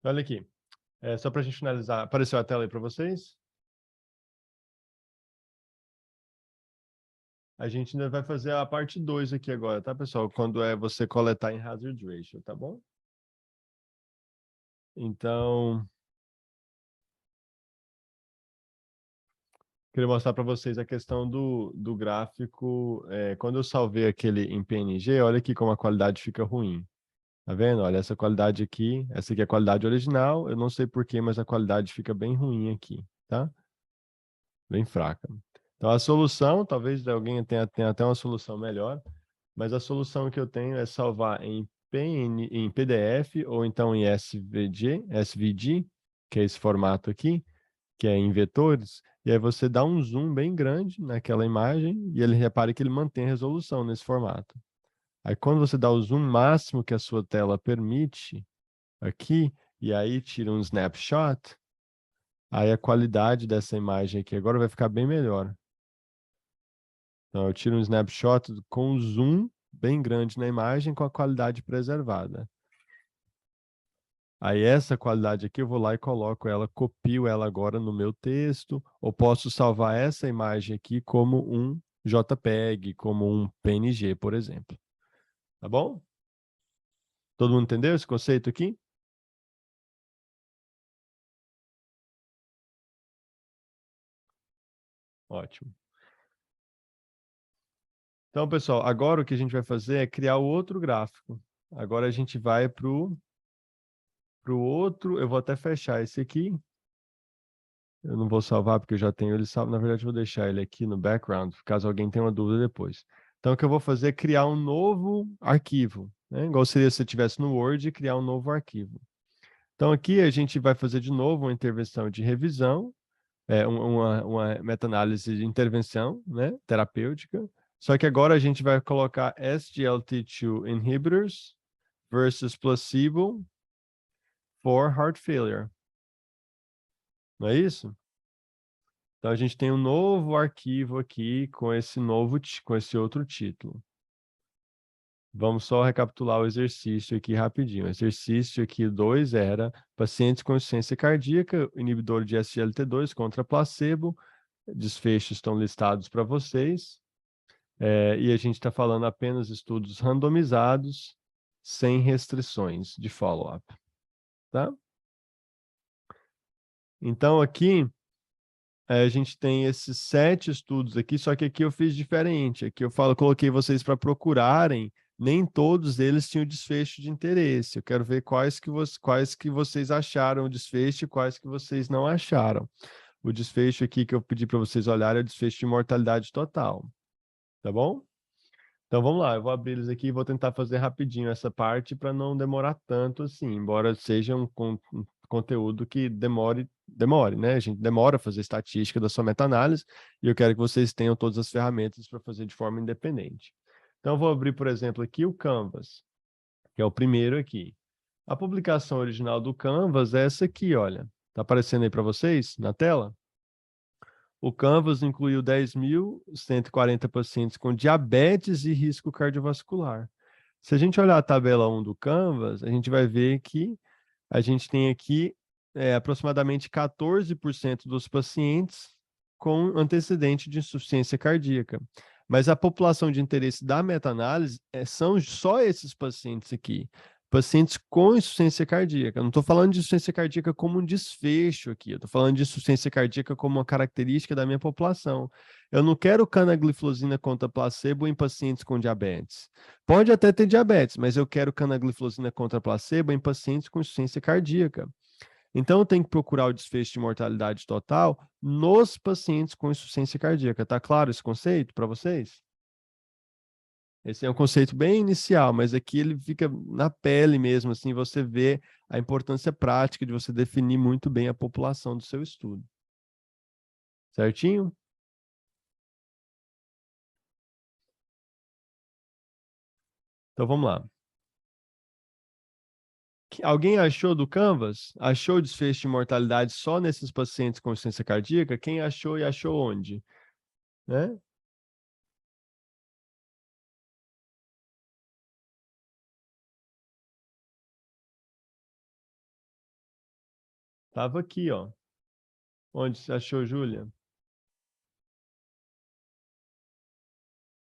Olha aqui. Só para a gente finalizar, apareceu a tela aí para vocês? A gente ainda vai fazer a parte 2 aqui agora, tá, pessoal? Quando é você coletar em hazard ratio, tá bom? Então, queria mostrar para vocês a questão do gráfico. Quando eu salvei aquele em PNG, olha aqui como a qualidade fica ruim. Tá vendo? Olha, essa qualidade aqui, essa aqui é a qualidade original. Eu não sei porquê, mas a qualidade fica bem ruim aqui, tá? Bem fraca. Então, a solução, talvez alguém tenha até uma solução melhor, mas a solução que eu tenho é salvar em em PDF ou então em SVG, que é esse formato aqui, que é em vetores, e aí você dá um zoom bem grande naquela imagem e ele repare que ele mantém a resolução nesse formato. Aí quando você dá o zoom máximo que a sua tela permite aqui, e aí tira um snapshot, aí a qualidade dessa imagem aqui agora vai ficar bem melhor. Então eu tiro um snapshot com um zoom bem grande na imagem com a qualidade preservada. Aí essa qualidade aqui eu vou lá e coloco ela, copio ela agora no meu texto, ou posso salvar essa imagem aqui como um JPEG, como um PNG, por exemplo. Tá bom? Todo mundo entendeu esse conceito aqui? Ótimo. Então, pessoal, agora o que a gente vai fazer é criar o outro gráfico. Agora a gente vai para o outro, eu vou até fechar esse aqui. Eu não vou salvar porque eu já tenho ele salvo. Na verdade, eu vou deixar ele aqui no background, caso alguém tenha uma dúvida depois. Então, o que eu vou fazer é criar um novo arquivo, né? Igual seria se eu estivesse no Word e criar um novo arquivo. Então, aqui a gente vai fazer de novo uma intervenção de revisão, uma meta-análise de intervenção, né, terapêutica. Só que agora a gente vai colocar SGLT2 inhibitors versus placebo for heart failure. Não é isso? Então a gente tem um novo arquivo aqui com com esse outro título. Vamos só recapitular o exercício aqui rapidinho. O exercício aqui 2 era pacientes com insuficiência cardíaca, inibidor de SGLT2 contra placebo. Desfechos estão listados para vocês. E a gente está falando apenas estudos randomizados, sem restrições de follow-up. Tá? Então aqui a gente tem esses 7 estudos aqui, só que aqui eu fiz diferente. Aqui eu coloquei vocês para procurarem, nem todos eles tinham desfecho de interesse. Eu quero ver quais que vocês acharam o desfecho e quais que vocês não acharam. O desfecho aqui que eu pedi para vocês olharem é o desfecho de mortalidade total. Tá bom? Então vamos lá, eu vou abrir eles aqui e vou tentar fazer rapidinho essa parte para não demorar tanto assim, embora seja um conteúdo que demore, né? A gente demora a fazer estatística da sua meta-análise e eu quero que vocês tenham todas as ferramentas para fazer de forma independente. Então eu vou abrir, por exemplo, aqui o Canvas, que é o primeiro aqui. A publicação original do Canvas é essa aqui, olha. Tá aparecendo aí para vocês na tela? O Canvas incluiu 10.140 pacientes com diabetes e risco cardiovascular. Se a gente olhar a tabela 1 do Canvas, a gente vai ver que a gente tem aqui aproximadamente 14% dos pacientes com antecedente de insuficiência cardíaca. Mas a população de interesse da meta-análise são só esses pacientes aqui. Pacientes com insuficiência cardíaca. Eu não estou falando de insuficiência cardíaca como um desfecho aqui. Eu estou falando de insuficiência cardíaca como uma característica da minha população. Eu não quero canagliflozina contra placebo em pacientes com diabetes. Pode até ter diabetes, mas eu quero canagliflozina contra placebo em pacientes com insuficiência cardíaca. Então, eu tenho que procurar o desfecho de mortalidade total nos pacientes com insuficiência cardíaca. Tá claro esse conceito para vocês? Esse é um conceito bem inicial, mas aqui ele fica na pele mesmo, assim, você vê a importância prática de você definir muito bem a população do seu estudo. Certinho? Então vamos lá. Alguém achou do Canvas? Achou o desfecho de mortalidade só nesses pacientes com insuficiência cardíaca? Quem achou e achou onde? Né? Estava aqui, ó. Onde você achou, Júlia?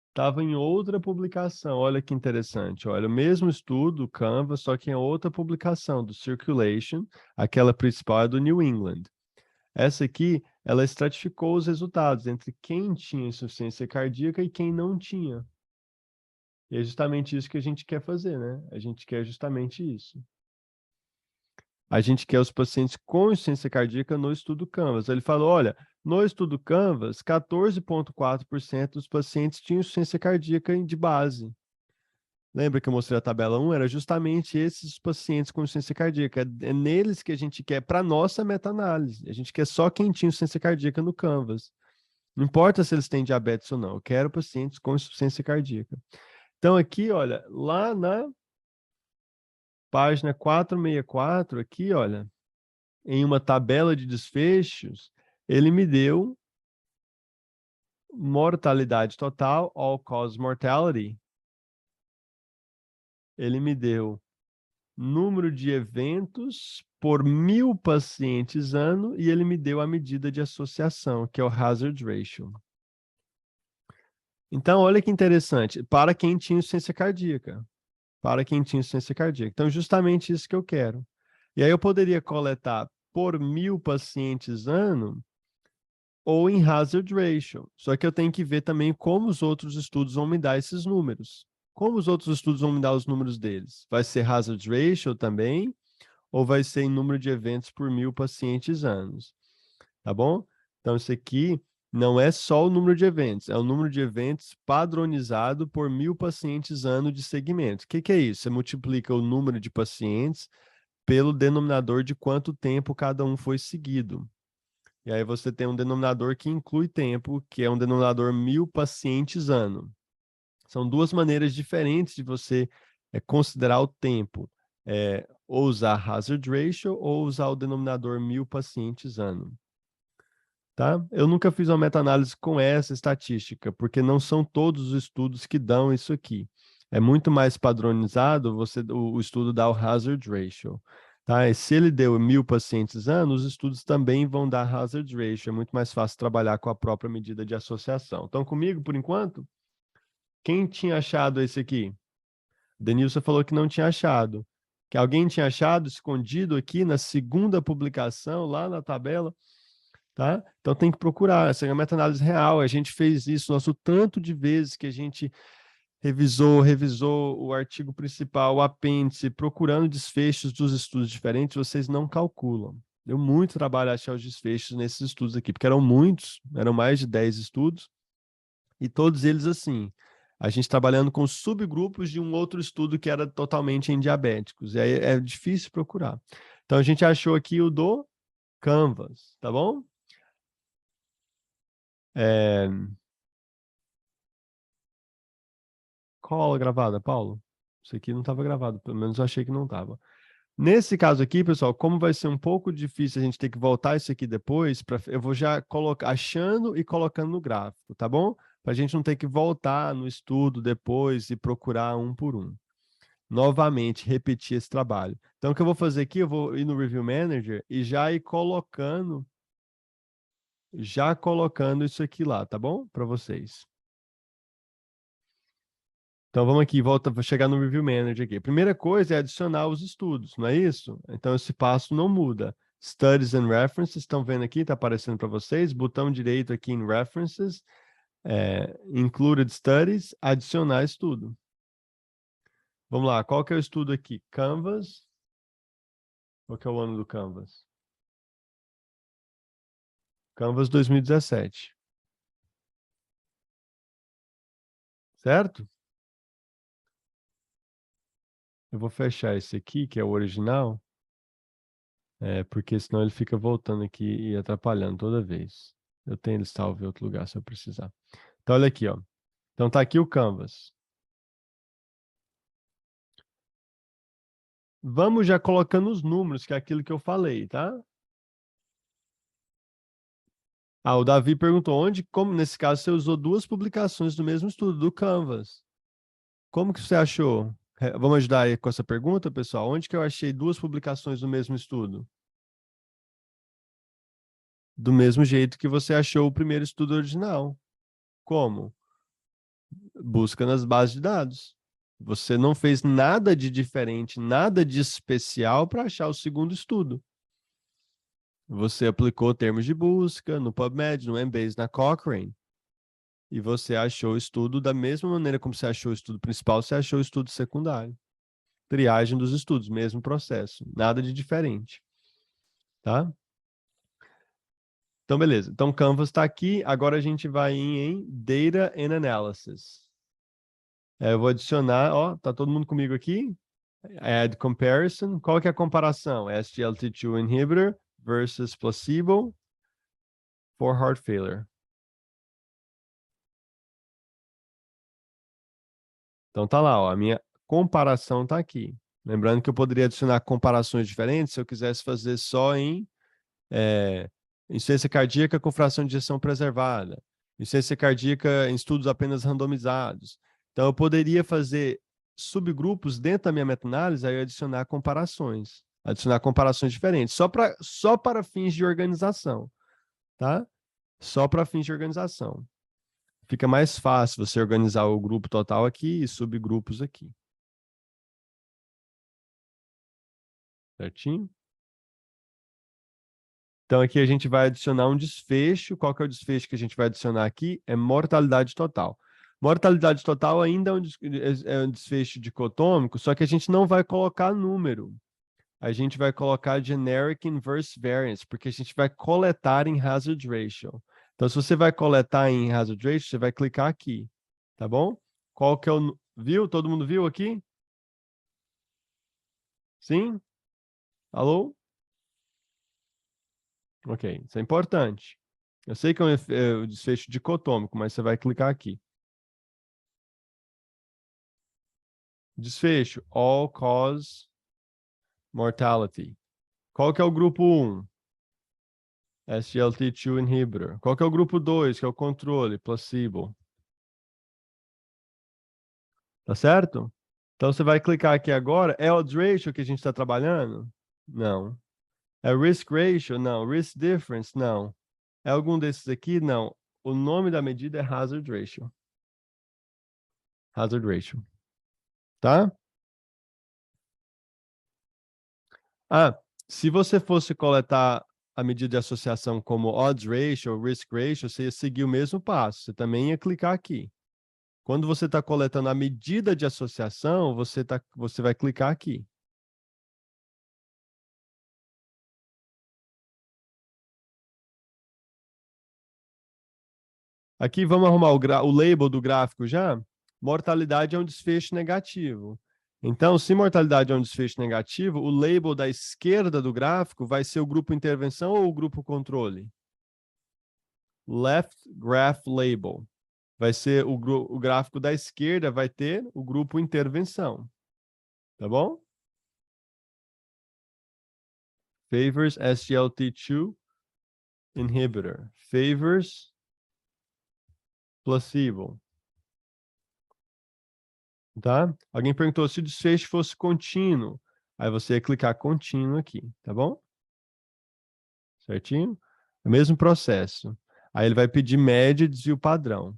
Estava em outra publicação. Olha que interessante. Olha, o mesmo estudo, Canvas, só que em outra publicação do Circulation. Aquela principal é do New England. Essa aqui, ela estratificou os resultados entre quem tinha insuficiência cardíaca e quem não tinha. E é justamente isso que a gente quer fazer, né? A gente quer justamente isso. A gente quer os pacientes com insuficiência cardíaca no estudo Canvas. Ele falou, olha, no estudo Canvas, 14,4% dos pacientes tinham insuficiência cardíaca de base. Lembra que eu mostrei a tabela 1? Era justamente esses pacientes com insuficiência cardíaca. É neles que a gente quer, para nossa meta-análise. A gente quer só quem tinha insuficiência cardíaca no Canvas. Não importa se eles têm diabetes ou não. Eu quero pacientes com insuficiência cardíaca. Então, aqui, olha, lá na página 464, aqui, olha, em uma tabela de desfechos, ele me deu mortalidade total, all-cause mortality. Ele me deu número de eventos por 1.000 pacientes ano e ele me deu a medida de associação, que é o hazard ratio. Então, olha que interessante, para quem tinha insuficiência cardíaca. Para quem tinha insuficiência cardíaca. Então, justamente isso que eu quero. E aí eu poderia coletar por 1.000 pacientes ano ou em hazard ratio. Só que eu tenho que ver também como os outros estudos vão me dar esses números. Como os outros estudos vão me dar os números deles? Vai ser hazard ratio também? Ou vai ser em número de eventos por 1.000 pacientes anos? Tá bom? Então, isso aqui não é só o número de eventos, é o número de eventos padronizado por 1.000 pacientes ano de segmento. O que é isso? Você multiplica o número de pacientes pelo denominador de quanto tempo cada um foi seguido. E aí você tem um denominador que inclui tempo, que é um denominador 1.000 pacientes ano. São duas maneiras diferentes de você considerar o tempo. Ou usar hazard ratio ou usar o denominador 1.000 pacientes ano. Tá? Eu nunca fiz uma meta-análise com essa estatística, porque não são todos os estudos que dão isso aqui. É muito mais padronizado o estudo dar o hazard ratio. Tá? E se ele deu 1.000 pacientes ano, os estudos também vão dar hazard ratio. É muito mais fácil trabalhar com a própria medida de associação. Estão comigo por enquanto? Quem tinha achado esse aqui? Denilson falou que não tinha achado. Que alguém tinha achado escondido aqui na segunda publicação, lá na tabela. Tá? Então tem que procurar, essa é uma meta-análise real, a gente fez isso, nosso tanto de vezes que a gente revisou o artigo principal, o apêndice, procurando desfechos dos estudos diferentes, vocês não calculam. Deu muito trabalho achar os desfechos nesses estudos aqui, porque eram muitos, eram mais de 10 estudos, e todos eles assim, a gente trabalhando com subgrupos de um outro estudo que era totalmente em diabéticos, e aí é difícil procurar. Então a gente achou aqui o do Canvas, tá bom? É... Qual aula gravada, Paulo? Isso aqui não estava gravado, pelo menos eu achei que não estava. Nesse caso aqui, pessoal, como vai ser um pouco difícil a gente ter que voltar isso aqui depois, eu vou já colocar, achando e colocando no gráfico, tá bom? Para a gente não ter que voltar no estudo depois e procurar um por um. Novamente, repetir esse trabalho. Então, o que eu vou fazer aqui, eu vou ir no Review Manager e já ir colocando isso aqui lá, tá bom? Para vocês. Então vamos aqui, vou chegar no Review Manager aqui. A primeira coisa é adicionar os estudos, não é isso? Então esse passo não muda. Studies and References, estão vendo aqui, está aparecendo para vocês, botão direito aqui em References, Included Studies, adicionar estudo. Vamos lá, qual que é o estudo aqui? Canvas. Qual que é o ano do Canvas? Canvas 2017. Certo? Eu vou fechar esse aqui, que é o original, porque senão ele fica voltando aqui e atrapalhando toda vez. Eu tenho ele salvo em outro lugar se eu precisar. Então, olha aqui, ó. Então, tá aqui o Canvas. Vamos já colocando os números, que é aquilo que eu falei, tá? Ah, o Davi perguntou onde, como nesse caso você usou duas publicações do mesmo estudo, do Canvas. Como que você achou? Vamos ajudar aí com essa pergunta, pessoal? Onde que eu achei duas publicações do mesmo estudo? do mesmo jeito que você achou o primeiro estudo original. Como? Busca nas bases de dados. Você não fez nada de diferente, nada de especial para achar o segundo estudo. Você aplicou termos de busca no PubMed, no Embase, na Cochrane, e você achou o estudo da mesma maneira como você achou o estudo principal, você achou o estudo secundário. Triagem dos estudos, mesmo processo, nada de diferente. Tá? Então, beleza. Então, Canvas está aqui. Agora a gente vai em Data and Analysis. Eu vou adicionar, ó, tá todo mundo comigo aqui? Add comparison. Qual que é a comparação? SGLT2 inhibitor versus placebo for heart failure. Então tá lá, ó, a minha comparação tá aqui. Lembrando que eu poderia adicionar comparações diferentes se eu quisesse fazer só em insuficiência cardíaca com fração de ejeção preservada, insuficiência cardíaca em estudos apenas randomizados. Então eu poderia fazer subgrupos dentro da minha meta-análise e adicionar comparações diferentes, só para fins de organização, tá? Só para fins de organização. Fica mais fácil você organizar o grupo total aqui e subgrupos aqui. Certinho? Então aqui a gente vai adicionar um desfecho. Qual que é o desfecho que a gente vai adicionar aqui? É mortalidade total. Mortalidade total ainda é um desfecho dicotômico, só que a gente não vai colocar número. A gente vai colocar generic inverse variance, porque a gente vai coletar em hazard ratio. Então, se você vai coletar em hazard ratio, você vai clicar aqui, tá bom? Qual que é o... Viu? Todo mundo viu aqui? Sim? Alô? Ok, isso é importante. Eu sei que é o desfecho dicotômico, mas você vai clicar aqui. Desfecho, all cause mortality. Qual que é o grupo 1? SGLT2 inhibitor. Qual que é o grupo 2, que é o controle, placebo. Tá certo? Então você vai clicar aqui agora. É odds ratio que a gente está trabalhando? Não. É risk ratio? Não. Risk difference? Não. É algum desses aqui? Não. O nome da medida é hazard ratio. Hazard ratio. Tá? Ah, se você fosse coletar a medida de associação como odds ratio ou risk ratio, você ia seguir o mesmo passo. Você também ia clicar aqui. Quando você está coletando a medida de associação, você vai clicar aqui. Aqui vamos arrumar o label do gráfico já? Mortalidade é um desfecho negativo. Então, se mortalidade é um desfecho negativo, o label da esquerda do gráfico vai ser o grupo intervenção ou o grupo controle? Left graph label. Vai ser o gráfico da esquerda, vai ter o grupo intervenção. Tá bom? Favors SGLT2 inhibitor. Favors placebo. Tá? Alguém perguntou se o desfecho fosse contínuo. Aí você ia clicar contínuo aqui, tá bom? Certinho? O mesmo processo. Aí ele vai pedir média e desvio padrão.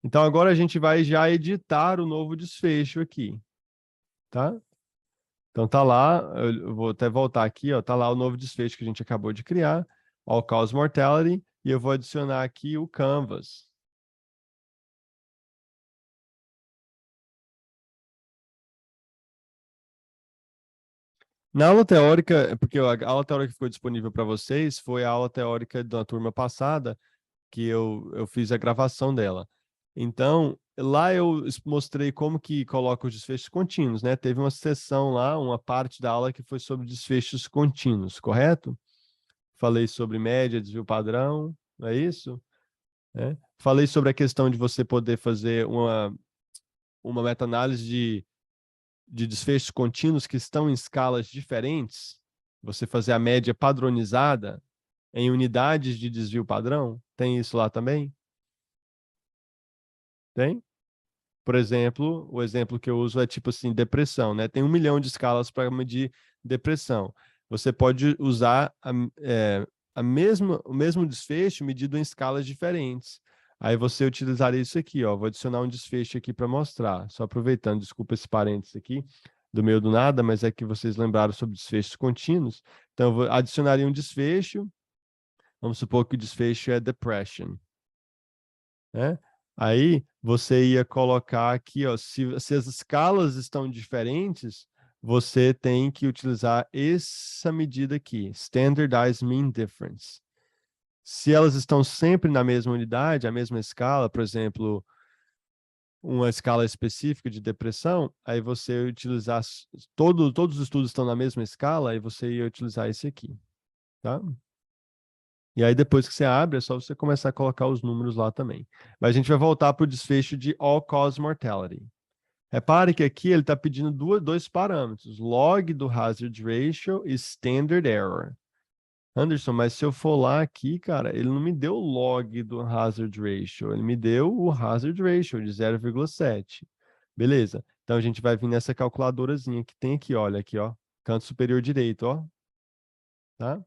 Então agora a gente vai já editar o novo desfecho aqui, tá? Então tá lá, eu vou até voltar aqui, ó, tá lá o novo desfecho que a gente acabou de criar, all cause mortality, e eu vou adicionar aqui o canvas. Na aula teórica, porque a aula teórica que ficou disponível para vocês foi a aula teórica da turma passada, que eu fiz a gravação dela. Então, lá eu mostrei como que coloca os desfechos contínuos, né? Teve uma sessão lá, uma parte da aula que foi sobre desfechos contínuos, correto? Falei sobre média, desvio padrão, não é isso? É. Falei sobre a questão de você poder fazer uma meta-análise de desfechos contínuos que estão em escalas diferentes, você fazer a média padronizada em unidades de desvio padrão. Tem isso lá também? Tem? Por exemplo, o exemplo que eu uso é tipo assim, depressão, né? Tem 1 milhão de escalas para medir depressão. Você pode usar o mesmo desfecho medido em escalas diferentes. Aí você utilizaria isso aqui, ó. Vou adicionar um desfecho aqui para mostrar. Só aproveitando, desculpa esse parênteses aqui, do meio do nada, mas é que vocês lembraram sobre desfechos contínuos. Então, eu adicionaria um desfecho. Vamos supor que o desfecho é depression, né? Aí você ia colocar aqui, ó, se as escalas estão diferentes, você tem que utilizar essa medida aqui, Standardized Mean Difference. Se elas estão sempre na mesma unidade, a mesma escala, por exemplo, uma escala específica de depressão, aí você utilizar, todos os estudos estão na mesma escala, aí você ia utilizar esse aqui, tá? E aí, depois que você abre, é só você começar a colocar os números lá também. Mas a gente vai voltar para o desfecho de all-cause mortality. Repare que aqui ele está pedindo dois parâmetros, log do hazard ratio e standard error. Anderson, mas se eu for lá aqui, cara, ele não me deu o log do hazard ratio, ele me deu o hazard ratio de 0,7. Beleza. Então a gente vai vir nessa calculadorazinha que tem aqui, olha aqui, ó, canto superior direito, ó. Tá?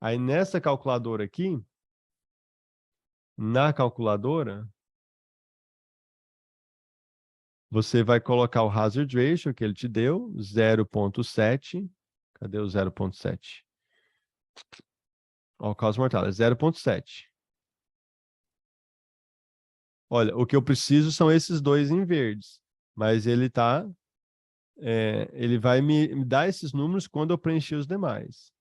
Aí nessa calculadora aqui, na calculadora, você vai colocar o hazard ratio que ele te deu, 0,7. Cadê o 0,7? Ó, o causa mortal, é 0,7. Olha, o que eu preciso são esses dois em verdes, mas ele vai me dar esses números quando eu preencher os demais.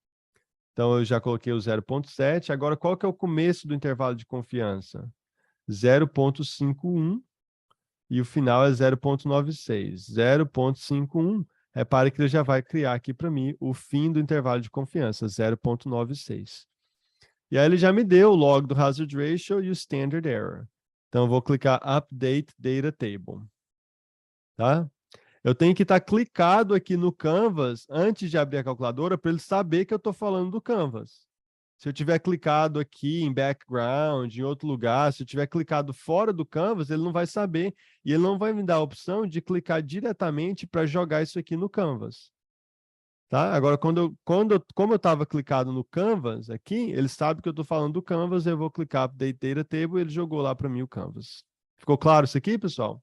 Então, eu já coloquei o 0,7. Agora, qual que é o começo do intervalo de confiança? 0,51 e o final é 0,96. 0,51, repare que ele já vai criar aqui para mim o fim do intervalo de confiança, 0,96. E aí ele já me deu o log do hazard ratio e o standard error. Então, eu vou clicar Update Data Table. Tá? Eu tenho que estar clicado aqui no Canvas antes de abrir a calculadora para ele saber que eu estou falando do Canvas. Se eu tiver clicado aqui em background, em outro lugar, se eu tiver clicado fora do Canvas, ele não vai saber e ele não vai me dar a opção de clicar diretamente para jogar isso aqui no Canvas. Tá? Agora, como eu estava clicado no Canvas aqui, ele sabe que eu estou falando do Canvas, eu vou clicar Update Data Table e ele jogou lá para mim o Canvas. Ficou claro isso aqui, pessoal?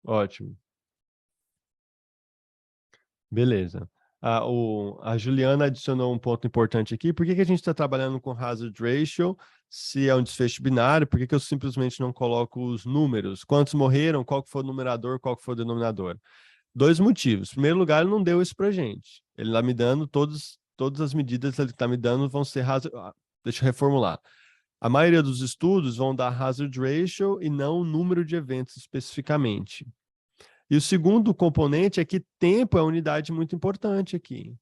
Ótimo. Beleza. A Juliana adicionou um ponto importante aqui. Por que que a gente está trabalhando com hazard ratio se é um desfecho binário? Por que que eu simplesmente não coloco os números? Quantos morreram? Qual que foi o numerador? Qual que foi o denominador? Dois motivos. Em primeiro lugar, ele não deu isso para gente. Ele está me dando todas as medidas que ele está me dando vão ser hazard. Deixa eu reformular. A maioria dos estudos vão dar hazard ratio e não o número de eventos especificamente. E o segundo componente é que tempo é uma unidade muito importante aqui.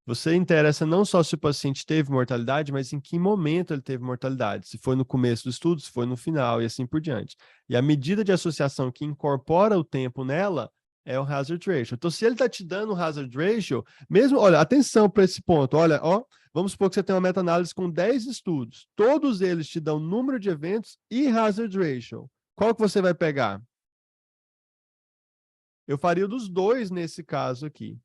Você interessa não só se o paciente teve mortalidade, mas em que momento ele teve mortalidade. Se foi no começo do estudo, se foi no final e assim por diante. E a medida de associação que incorpora o tempo nela é o hazard ratio. Então, se ele está te dando o hazard ratio, mesmo, olha, atenção para esse ponto. Olha, ó, vamos supor que você tem uma meta-análise com 10 estudos. Todos eles te dão número de eventos e hazard ratio. Qual que você vai pegar? Eu faria dos dois nesse caso aqui.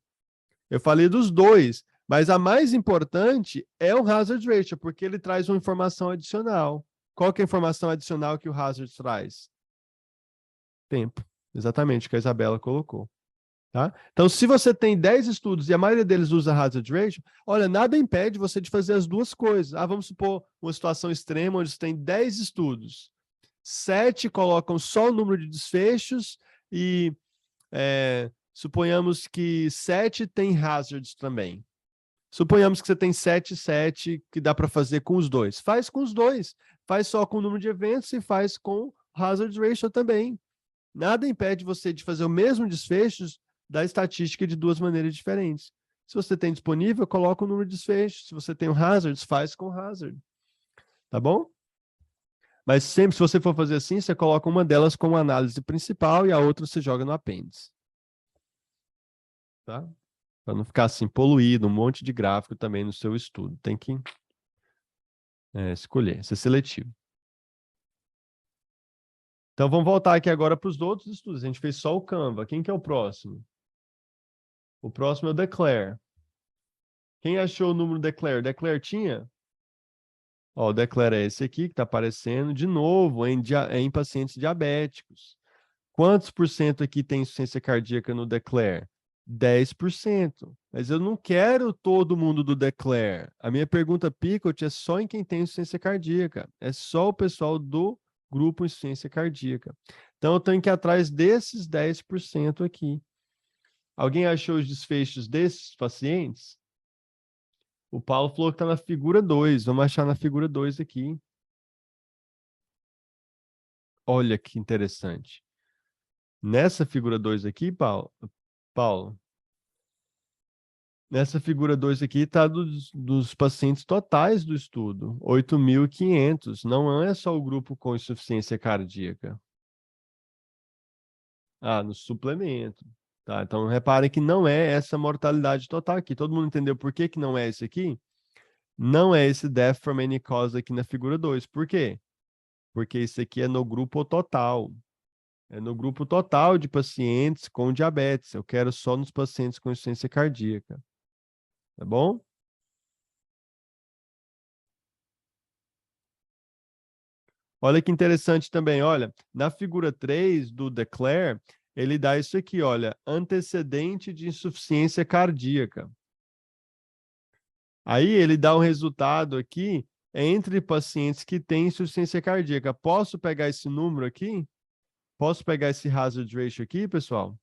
Eu falei dos dois, mas a mais importante é o hazard ratio, porque ele traz uma informação adicional. Qual que é a informação adicional que o hazard traz? Tempo. Exatamente, que a Isabela colocou. Tá? Então, se você tem 10 estudos e a maioria deles usa hazard ratio, olha, nada impede você de fazer as duas coisas. Vamos supor uma situação extrema onde você tem 10 estudos. 7 colocam só o número de desfechos e suponhamos que 7 tem hazards também. Suponhamos que você tem 7, 7 que dá para fazer com os dois. Faz com os dois. Faz só com o número de eventos e faz com hazard ratio também. Nada impede você de fazer o mesmo desfecho da estatística de duas maneiras diferentes. Se você tem disponível, coloca o número de desfechos. Se você tem o hazards, faz com hazard. Tá bom? Mas sempre, se você for fazer assim, você coloca uma delas como análise principal e a outra você joga no apêndice. Tá? Para não ficar assim poluído, um monte de gráfico também no seu estudo. Tem que Escolher, ser seletivo. Então, vamos voltar aqui agora para os outros estudos. A gente fez só o Canva. Quem que é o próximo? O próximo é o Declare. Quem achou o número Declare? Declare tinha? Ó, o Declare é esse aqui que está aparecendo. De novo, em pacientes diabéticos. Quantos por cento aqui tem insuficiência cardíaca no Declare? 10%. Mas eu não quero todo mundo do Declare. A minha pergunta Picot é só em quem tem insuficiência cardíaca. É só o pessoal do grupo insuficiência cardíaca. Então, eu tenho que ir atrás desses 10% aqui. Alguém achou os desfechos desses pacientes? O Paulo falou que está na figura 2. Vamos achar na figura 2 aqui. Olha que interessante. Nessa figura 2 aqui, Paulo, nessa figura 2 aqui está dos pacientes totais do estudo, 8.500. Não é só o grupo com insuficiência cardíaca. Ah, no suplemento. Tá, então reparem que não é essa mortalidade total aqui. Todo mundo entendeu por que que não é esse aqui? Não é esse death from any cause aqui na figura 2. Por quê? Porque isso aqui é no grupo total. É no grupo total de pacientes com diabetes. Eu quero só nos pacientes com insuficiência cardíaca. Tá bom? Olha que interessante também, olha, na figura 3 do Declare, ele dá isso aqui, olha, antecedente de insuficiência cardíaca. Aí ele dá um resultado aqui entre pacientes que têm insuficiência cardíaca. Posso pegar esse número aqui? Posso pegar esse hazard ratio aqui, pessoal?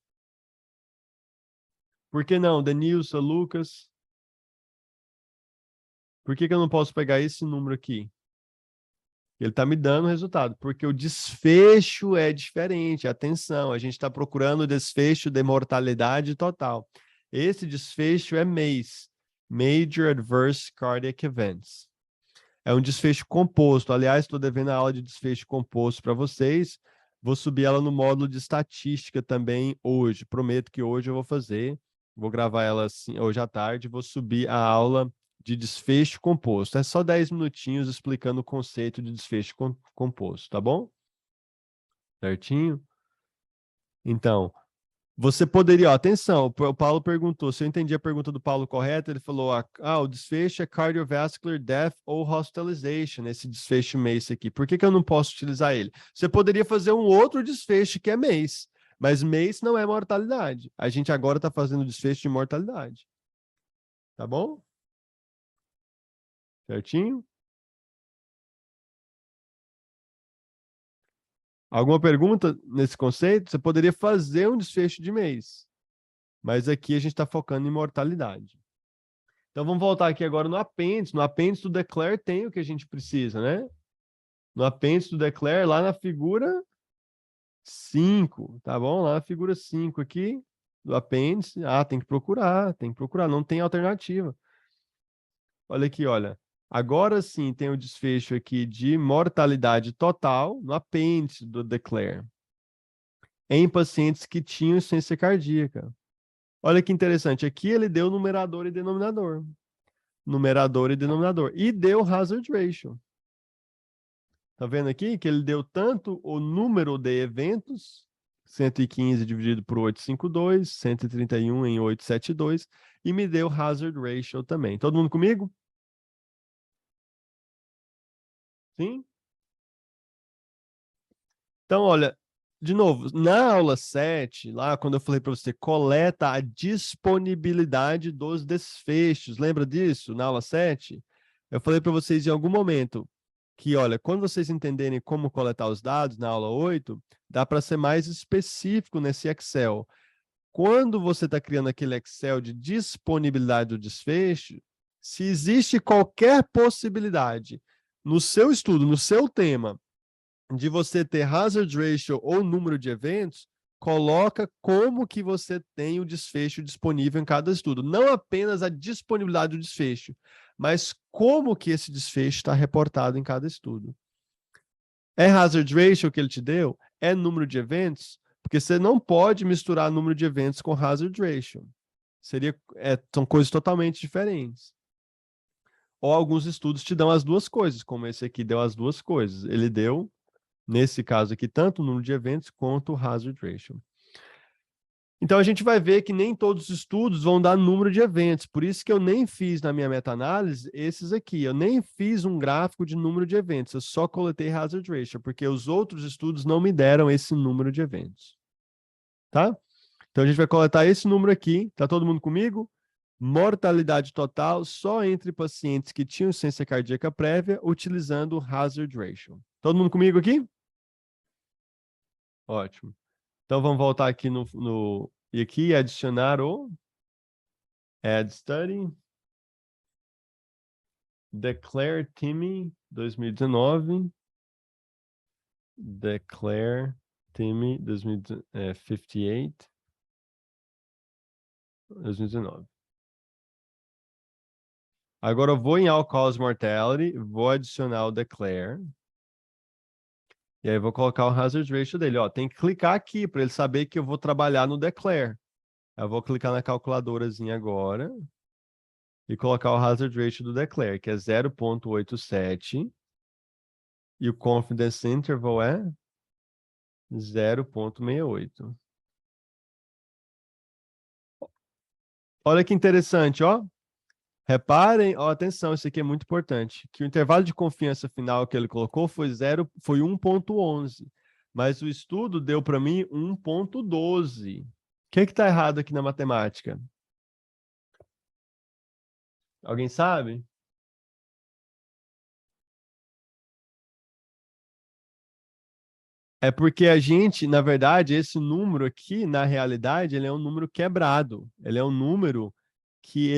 Por que não? Denilson, Lucas? Por que que eu não posso pegar esse número aqui? Ele está me dando o resultado, porque o desfecho é diferente. Atenção, a gente está procurando o desfecho de mortalidade total. Esse desfecho é MACE, Major Adverse Cardiac Events. É um desfecho composto. Aliás, estou devendo a aula de desfecho composto para vocês. Vou subir ela no módulo de estatística também hoje. Prometo que hoje eu vou fazer. Vou gravar ela assim, hoje à tarde. Vou subir a aula de desfecho composto. É só 10 minutinhos explicando o conceito de desfecho composto, tá bom? Certinho? Então, você poderia, ó, atenção, o Paulo perguntou, se eu entendi a pergunta do Paulo correta, ele falou, o desfecho é cardiovascular death ou hospitalization, esse desfecho MACE aqui. Por que que eu não posso utilizar ele? Você poderia fazer um outro desfecho que é MACE, mas MACE não é mortalidade. A gente agora está fazendo desfecho de mortalidade. Tá bom? Certinho? Alguma pergunta nesse conceito? Você poderia fazer um desfecho de MACE, mas aqui a gente está focando em mortalidade. Então vamos voltar aqui agora no apêndice. No apêndice do Declare tem o que a gente precisa, né? No apêndice do Declare, lá na figura 5, tá bom? Lá na figura 5 aqui, do apêndice. Ah, tem que procurar, não tem alternativa. Olha aqui, olha. Agora sim tem o desfecho aqui de mortalidade total no apêndice do Declare, em pacientes que tinham insuficiência cardíaca. Olha que interessante, aqui ele deu numerador e denominador. Numerador e denominador. E deu hazard ratio. Tá vendo aqui que ele deu tanto o número de eventos, 115 dividido por 852, 131 em 872, e me deu hazard ratio também. Todo mundo comigo? Sim? Então, olha, de novo, na aula 7, lá quando eu falei para você, coleta a disponibilidade dos desfechos. Lembra disso, na aula 7? Eu falei para vocês em algum momento que, olha, quando vocês entenderem como coletar os dados na aula 8, dá para ser mais específico nesse Excel. Quando você está criando aquele Excel de disponibilidade do desfecho, se existe qualquer possibilidade no seu estudo, no seu tema, de você ter hazard ratio ou número de eventos, coloca como que você tem o desfecho disponível em cada estudo. Não apenas a disponibilidade do desfecho, mas como que esse desfecho está reportado em cada estudo. É hazard ratio que ele te deu? É número de eventos? Porque você não pode misturar número de eventos com hazard ratio. São coisas totalmente diferentes. ou alguns estudos te dão as duas coisas, como esse aqui deu as duas coisas. Ele deu, nesse caso aqui, tanto o número de eventos quanto o hazard ratio. Então, a gente vai ver que nem todos os estudos vão dar número de eventos. Por isso que eu nem fiz na minha meta-análise esses aqui. Eu nem fiz um gráfico de número de eventos. Eu só coletei hazard ratio, porque os outros estudos não me deram esse número de eventos. Tá? Então, a gente vai coletar esse número aqui. Tá todo mundo comigo? Mortalidade total só entre pacientes que tinham ciência cardíaca prévia, utilizando o hazard ratio. Todo mundo comigo aqui? Ótimo. Então, vamos voltar aqui e aqui adicionar o Add Study. Declare Timmy 2019. Declare Timmy 58. 2019. Agora eu vou em All Cause Mortality, vou adicionar o Declare. E aí eu vou colocar o Hazard Ratio dele. Ó, tem que clicar aqui para ele saber que eu vou trabalhar no Declare. Eu vou clicar na calculadorazinha agora e colocar o Hazard Ratio do Declare, que é 0,87. E o Confidence Interval é 0,68. Olha que interessante, ó. Reparem, ó, atenção, isso aqui é muito importante, que o intervalo de confiança final que ele colocou foi 1,11, mas o estudo deu para mim 1,12. O que está errado aqui na matemática? Alguém sabe? É porque a gente, na verdade, esse número aqui, na realidade, ele é um número quebrado. Ele é um número que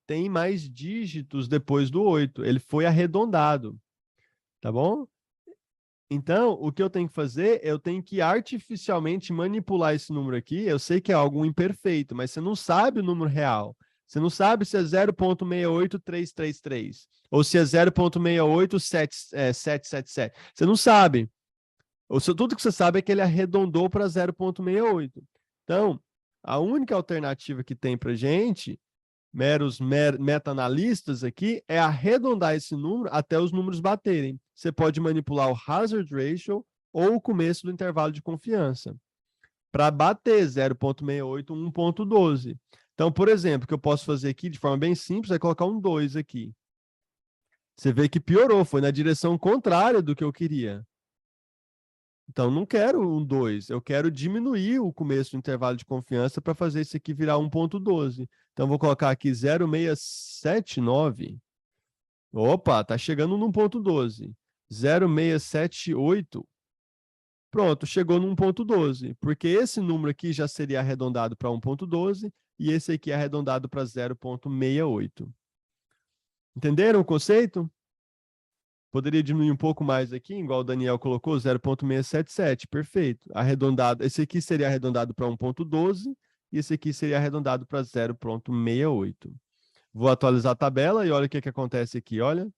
tem mais dígitos depois do 8. Ele foi arredondado, tá bom? Então, o que eu tenho que fazer, eu tenho que artificialmente manipular esse número aqui. Eu sei que é algo imperfeito, mas você não sabe o número real. Você não sabe se é 0,68333 ou se é 0,68777. Você não sabe. Tudo que você sabe é que ele arredondou para 0,68. Então, a única alternativa que tem para gente, meta-analistas aqui, é arredondar esse número até os números baterem. Você pode manipular o hazard ratio ou o começo do intervalo de confiança para bater 0,68, 1,12. Então, por exemplo, o que eu posso fazer aqui de forma bem simples é colocar um 2 aqui. Você vê que piorou, foi na direção contrária do que eu queria. Então, não quero um 2, eu quero diminuir o começo do intervalo de confiança para fazer isso aqui virar 1,12. Então, vou colocar aqui 0,679. Opa, tá chegando no 1,12. 0,678. Pronto, chegou no 1,12. Porque esse número aqui já seria arredondado para 1,12 e esse aqui é arredondado para 0,68. Entenderam o conceito? Poderia diminuir um pouco mais aqui, igual o Daniel colocou, 0,677, perfeito. Arredondado, esse aqui seria arredondado para 1,12 e esse aqui seria arredondado para 0,68. Vou atualizar a tabela e olha o que acontece aqui, olha.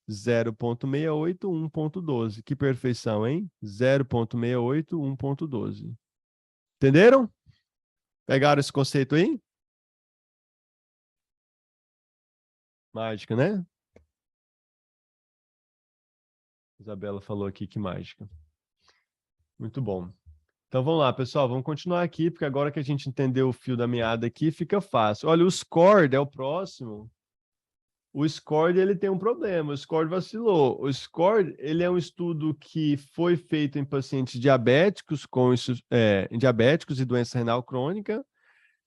0,68, 1,12. Que perfeição, hein? 0,68, 1,12. Entenderam? Pegaram esse conceito aí? Mágica, né? Isabela falou aqui que mágica. Muito bom. Então vamos lá, pessoal, vamos continuar aqui, porque agora que a gente entendeu o fio da meada aqui, fica fácil. Olha, o SCORD é o próximo. O SCORD, ele tem um problema, o SCORD vacilou. O SCORD, ele é um estudo que foi feito em pacientes diabéticos, em diabéticos e doença renal crônica.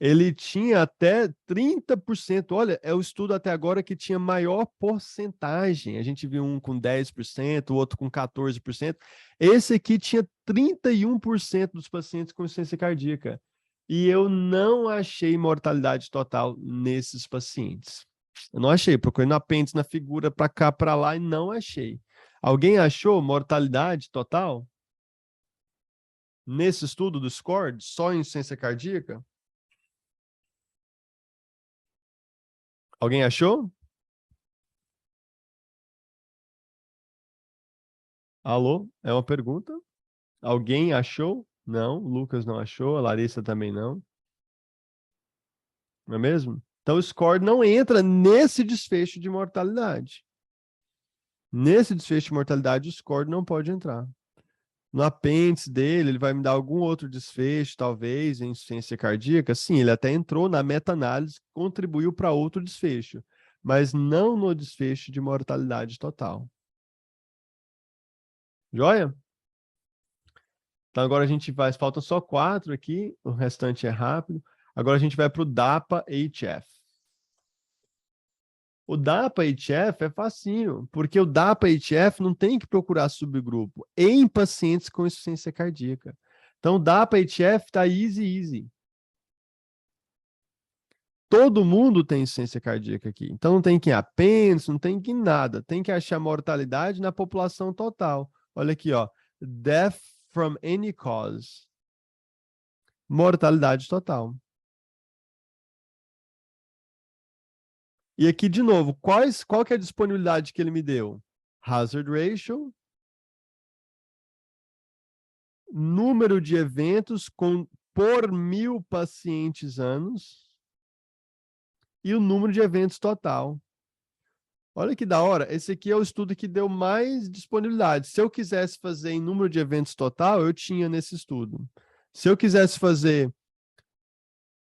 Ele tinha até 30%. Olha, é o estudo até agora que tinha maior porcentagem. A gente viu um com 10%, o outro com 14%. Esse aqui tinha 31% dos pacientes com insuficiência cardíaca. E eu não achei mortalidade total nesses pacientes. Eu não achei. Procurei no apêndice, na figura, para cá, para lá, e não achei. Alguém achou mortalidade total nesse estudo do SCORD, só em insuficiência cardíaca? Alguém achou? Alô? É uma pergunta? Alguém achou? Não, o Lucas não achou, a Larissa também não. Não é mesmo? Então, o SCORD não entra nesse desfecho de mortalidade. Nesse desfecho de mortalidade, o SCORD não pode entrar. No apêndice dele, ele vai me dar algum outro desfecho, talvez, em insuficiência cardíaca. Sim, ele até entrou na meta-análise, contribuiu para outro desfecho, mas não no desfecho de mortalidade total. Joia? Então agora a gente vai, faltam só 4 aqui, o restante é rápido. Agora a gente vai para o DAPA-HF. O DAPA-HF é facinho, porque o DAPA-HF não tem que procurar subgrupo em pacientes com insuficiência cardíaca. Então o DAPA-HF está easy. Todo mundo tem insuficiência cardíaca aqui. Então não tem que ir apêndice, não tem que ir nada. Tem que achar mortalidade na população total. Olha aqui, ó. Death from any cause. Mortalidade total. E aqui, de novo, qual que é a disponibilidade que ele me deu? Hazard ratio, número de eventos por 1000 pacientes anos e o número de eventos total. Olha que da hora, esse aqui é o estudo que deu mais disponibilidade. Se eu quisesse fazer em número de eventos total, eu tinha nesse estudo. Se eu quisesse fazer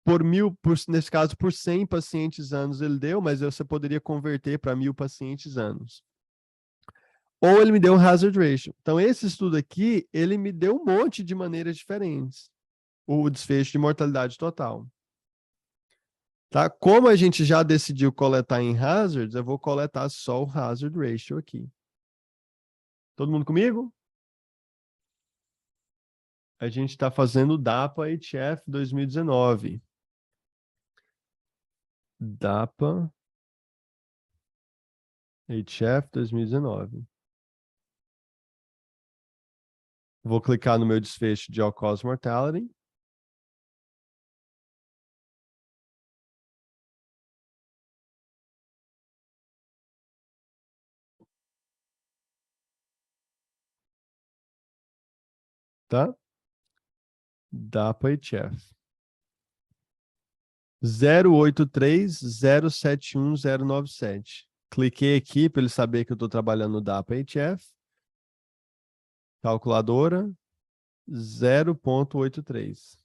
por 1000, nesse caso, por 100 pacientes anos ele deu, mas você poderia converter para 1000 pacientes anos. Ou ele me deu um hazard ratio. Então, esse estudo aqui, ele me deu um monte de maneiras diferentes. O desfecho de mortalidade total. Tá? Como a gente já decidiu coletar em hazards, eu vou coletar só o hazard ratio aqui. Todo mundo comigo? A gente está fazendo o DAPA-HF 2019. DAPA-HF 2019. Vou clicar no meu desfecho de all-cause mortality. Tá? DAPA-HF. 083071097. Cliquei aqui para ele saber que eu estou trabalhando no DAPA-HF. Calculadora 0,83.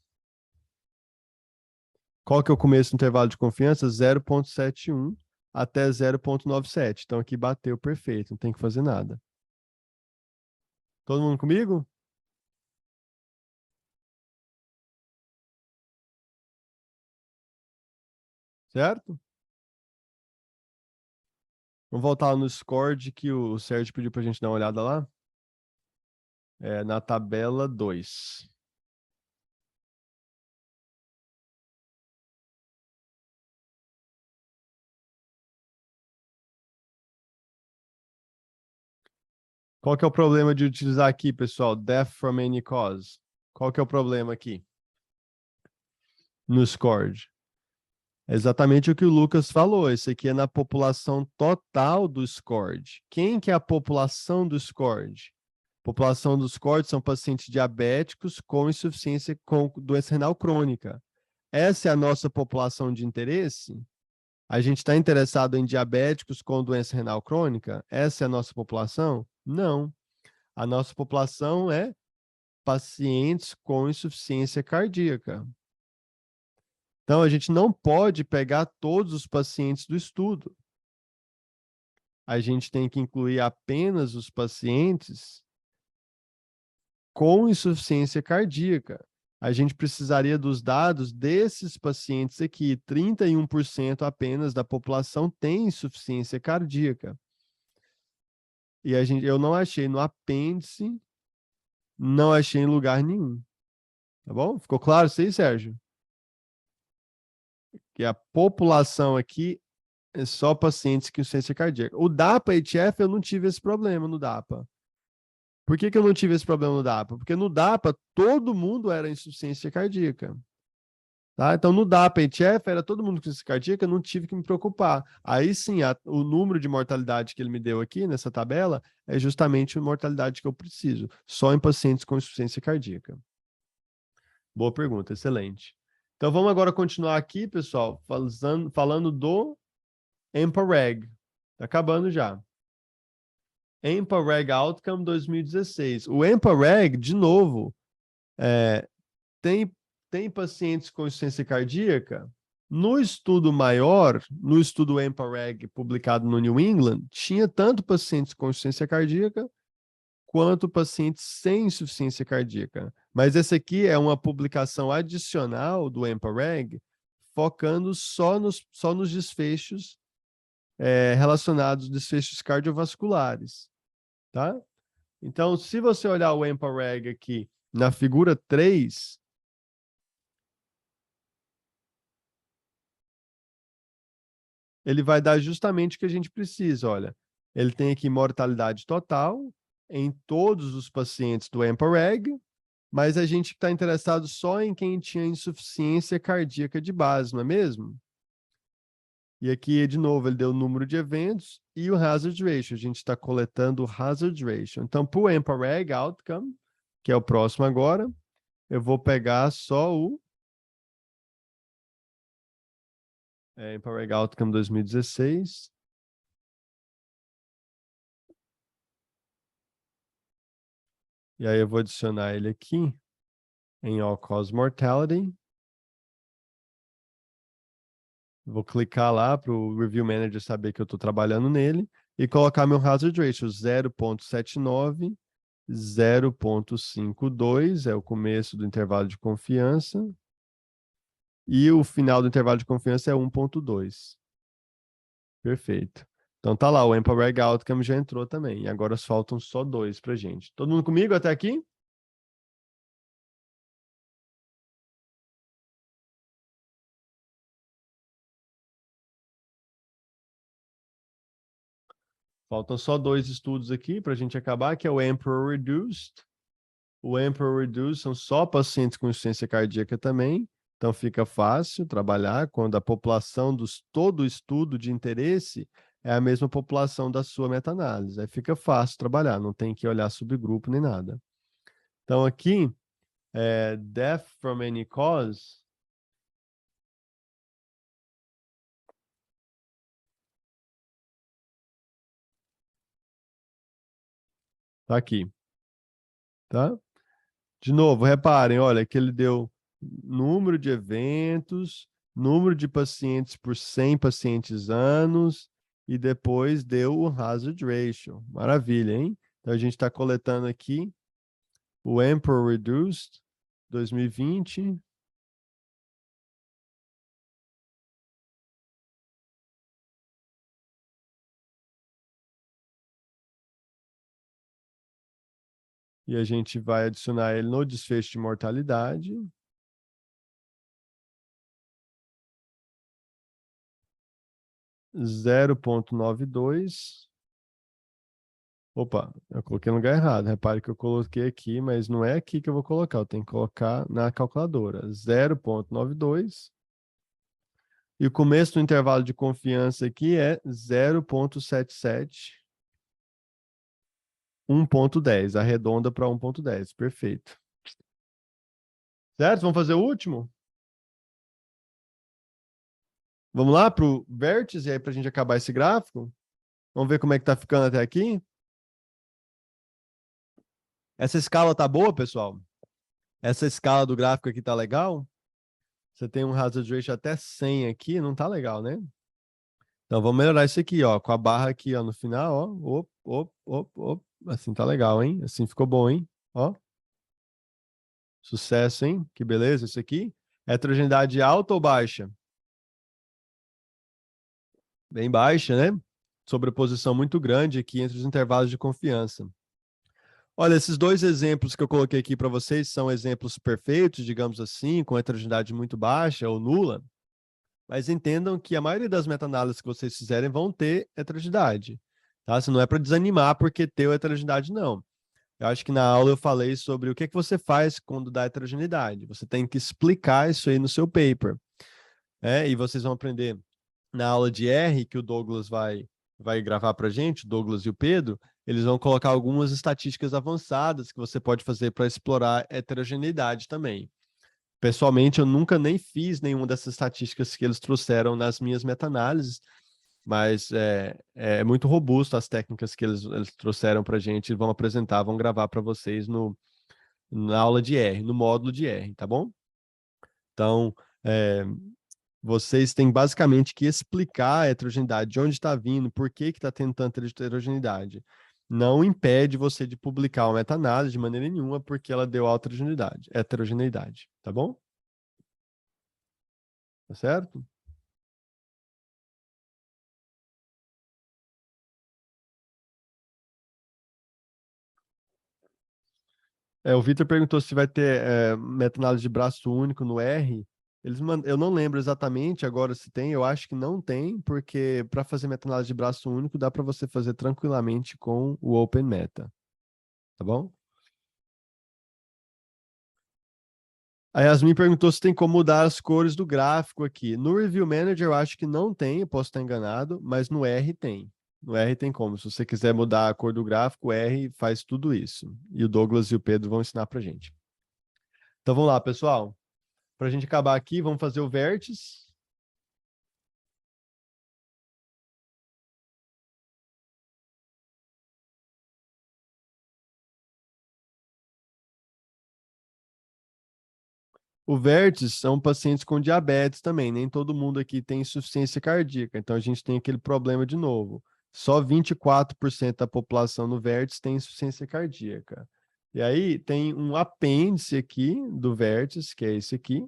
Qual que é o começo do intervalo de confiança? 0,71 até 0,97. Então aqui bateu perfeito, não tem que fazer nada. Todo mundo comigo? Certo? Vamos voltar no SCORD que o Sérgio pediu para a gente dar uma olhada lá. É, na tabela 2. Qual que é o problema de utilizar aqui, pessoal? Death from any cause. Qual que é o problema aqui? No SCORD. É exatamente o que o Lucas falou. Esse aqui é na população total do SCORD. Quem que é a população do SCORD? População do SCORD são pacientes diabéticos com insuficiência com doença renal crônica. Essa é a nossa população de interesse? A gente está interessado em diabéticos com doença renal crônica? Essa é a nossa população? Não. A nossa população é pacientes com insuficiência cardíaca. Então, a gente não pode pegar todos os pacientes do estudo. A gente tem que incluir apenas os pacientes com insuficiência cardíaca. A gente precisaria dos dados desses pacientes aqui. 31% apenas da população tem insuficiência cardíaca. E eu não achei no apêndice, não achei em lugar nenhum. Tá bom? Ficou claro isso aí, Sérgio? Que a população aqui é só pacientes com insuficiência cardíaca. O DAPA-HF eu não tive esse problema no DAPA. Por que eu não tive esse problema no DAPA? Porque no DAPA todo mundo era insuficiência cardíaca. Tá? Então no DAPA-HF era todo mundo com insuficiência cardíaca, eu não tive que me preocupar. Aí sim, o número de mortalidade que ele me deu aqui nessa tabela é justamente a mortalidade que eu preciso, só em pacientes com insuficiência cardíaca. Boa pergunta, excelente. Então, vamos agora continuar aqui, pessoal, falando do EMPA-REG. Está acabando já. EMPA-REG Outcome 2016. O EMPA-REG, de novo, tem pacientes com insuficiência cardíaca. No estudo maior, no estudo EMPA-REG publicado no New England, tinha tanto pacientes com insuficiência cardíaca quanto pacientes sem insuficiência cardíaca. Mas essa aqui é uma publicação adicional do EMPA-REG, focando só nos desfechos relacionados, desfechos cardiovasculares, tá? Então, se você olhar o EMPA-REG aqui na figura 3, ele vai dar justamente o que a gente precisa, olha. Ele tem aqui mortalidade total em todos os pacientes do EMPA-REG, mas a gente está interessado só em quem tinha insuficiência cardíaca de base, não é mesmo? E aqui, de novo, ele deu o número de eventos e o hazard ratio. A gente está coletando o hazard ratio. Então, para o EMPA-REG Outcome, que é o próximo agora, eu vou pegar só o EMPA-REG Outcome 2016. E aí eu vou adicionar ele aqui em All-Cause Mortality. Vou clicar lá para o Review Manager saber que eu estou trabalhando nele e colocar meu Hazard Ratio 0,79, 0,52 é o começo do intervalo de confiança e o final do intervalo de confiança é 1,2. Perfeito. Então tá lá, o EMPA-REG Outcome já entrou também. E agora faltam só 2 para gente. Todo mundo comigo até aqui? Faltam só 2 estudos aqui para a gente acabar, que é o Emperor Reduced. O Emperor Reduced são só pacientes com insuficiência cardíaca também. Então fica fácil trabalhar quando a população todo o estudo de interesse é a mesma população da sua meta-análise. Aí fica fácil trabalhar, não tem que olhar subgrupo nem nada. Então aqui, death from any cause. Tá aqui, tá? De novo, reparem, olha, que ele deu número de eventos, número de pacientes por 100 pacientes anos, e depois deu o hazard ratio. Maravilha, hein? Então a gente está coletando aqui o Emperor Reduced 2020. E a gente vai adicionar ele no desfecho de mortalidade. Zero 0,92. Opa, eu coloquei no lugar errado. Repare que eu coloquei aqui, mas não é aqui que eu vou colocar. Eu tenho que colocar na calculadora. 0,92. E o começo do intervalo de confiança aqui é 0,77. 1,10. Arredonda para 1,10. Perfeito. Certo? Vamos fazer o último? Vamos lá para o vértice aí para a gente acabar esse gráfico? Vamos ver como é que está ficando até aqui? Essa escala tá boa, pessoal? Essa escala do gráfico aqui tá legal? Você tem um hazard ratio até 100 aqui, não tá legal, né? Então vamos melhorar isso aqui, ó, com a barra aqui, ó, no final, ó. Op, op, op, op. Assim tá legal, hein? Assim ficou bom, hein? Ó. Sucesso, hein? Que beleza isso aqui. Heterogeneidade alta ou baixa? Bem baixa, né? Sobreposição muito grande aqui entre os intervalos de confiança. Olha, esses 2 exemplos que eu coloquei aqui para vocês são exemplos perfeitos, digamos assim, com heterogeneidade muito baixa ou nula, mas entendam que a maioria das meta-análises que vocês fizerem vão ter heterogeneidade, tá? Se não é para desanimar porque ter heterogeneidade, não. Eu acho que na aula eu falei sobre o que você faz quando dá heterogeneidade. Você tem que explicar isso aí no seu paper, e vocês vão aprender na aula de R, que o Douglas vai gravar para a gente, o Douglas e o Pedro, eles vão colocar algumas estatísticas avançadas que você pode fazer para explorar heterogeneidade também. Pessoalmente, eu nunca nem fiz nenhuma dessas estatísticas que eles trouxeram nas minhas meta-análises, mas é muito robusto as técnicas que eles trouxeram para a gente, vão apresentar, vão gravar para vocês na aula de R, no módulo de R, tá bom? Então, vocês têm basicamente que explicar a heterogeneidade, de onde está vindo, por que está tendo tanta heterogeneidade. Não impede você de publicar uma meta-análise de maneira nenhuma, porque ela deu alta heterogeneidade, tá bom? Tá certo? O Vitor perguntou se vai ter meta-análise de braço único no R. Eu não lembro exatamente agora se tem, eu acho que não tem, porque para fazer meta-análise de braço único dá para você fazer tranquilamente com o Open Meta, tá bom? A Yasmin perguntou se tem como mudar as cores do gráfico aqui. No Review Manager eu acho que não tem, eu posso estar enganado, mas no R tem. No R tem como. Se você quiser mudar a cor do gráfico, o R faz tudo isso. E o Douglas e o Pedro vão ensinar pra gente. Então vamos lá, pessoal. Para a gente acabar aqui, vamos fazer o vértice. O vértice são pacientes com diabetes também. Nem todo mundo aqui tem insuficiência cardíaca. Então a gente tem aquele problema de novo. Só 24% da população no vértice tem insuficiência cardíaca. E aí tem um apêndice aqui do vértice, que é esse aqui,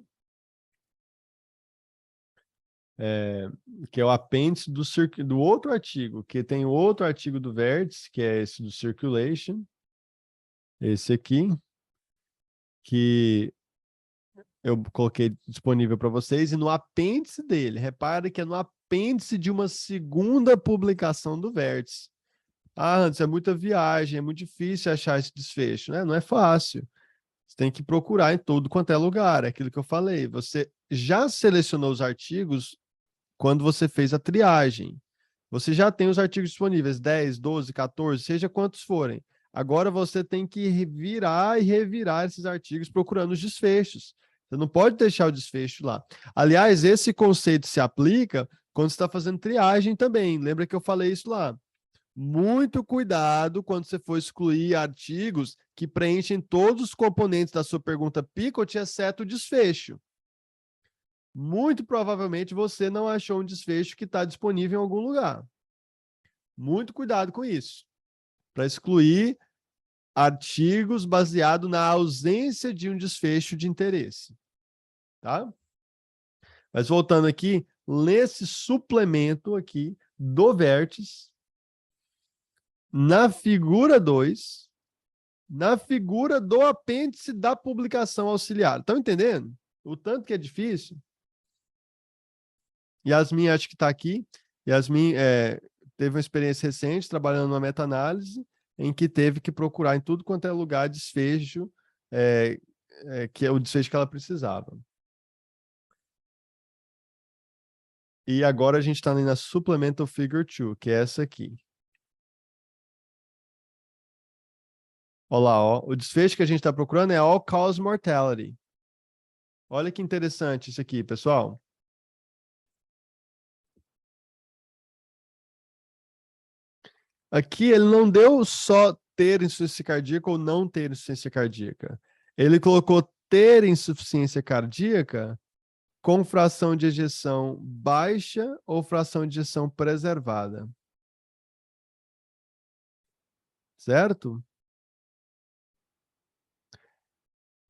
que é o apêndice do outro artigo, que tem outro artigo do vértice, que é esse do circulation, esse aqui, que eu coloquei disponível para vocês, e no apêndice dele, repare que é no apêndice de uma segunda publicação do vértice. Ah, Anderson, é muita viagem, é muito difícil achar esse desfecho, né? Não é fácil. Você tem que procurar em todo quanto é lugar, é aquilo que eu falei. Você já selecionou os artigos quando você fez a triagem. Você já tem os artigos disponíveis, 10, 12, 14, seja quantos forem. Agora você tem que virar e revirar esses artigos procurando os desfechos. Você não pode deixar o desfecho lá. Aliás, esse conceito se aplica quando você está fazendo triagem também. Lembra que eu falei isso lá? Muito cuidado quando você for excluir artigos que preenchem todos os componentes da sua pergunta Picot, exceto o desfecho. Muito provavelmente você não achou um desfecho que está disponível em algum lugar. Muito cuidado com isso, para excluir artigos baseado na ausência de um desfecho de interesse, tá? Mas voltando aqui, nesse suplemento aqui do vértice, na figura 2, na figura do apêndice da publicação auxiliar. Estão entendendo? O tanto que é difícil? Yasmin, acho que está aqui. Yasmin teve uma experiência recente trabalhando numa meta-análise em que teve que procurar em tudo quanto é lugar desfecho, que é o desfecho que ela precisava. E agora a gente está na Supplemental Figure 2, que é essa aqui. Olha lá, ó, o desfecho que a gente está procurando é All-Cause Mortality. Olha que interessante isso aqui, pessoal. Aqui ele não deu só ter insuficiência cardíaca ou não ter insuficiência cardíaca. Ele colocou ter insuficiência cardíaca com fração de ejeção baixa ou fração de ejeção preservada. Certo?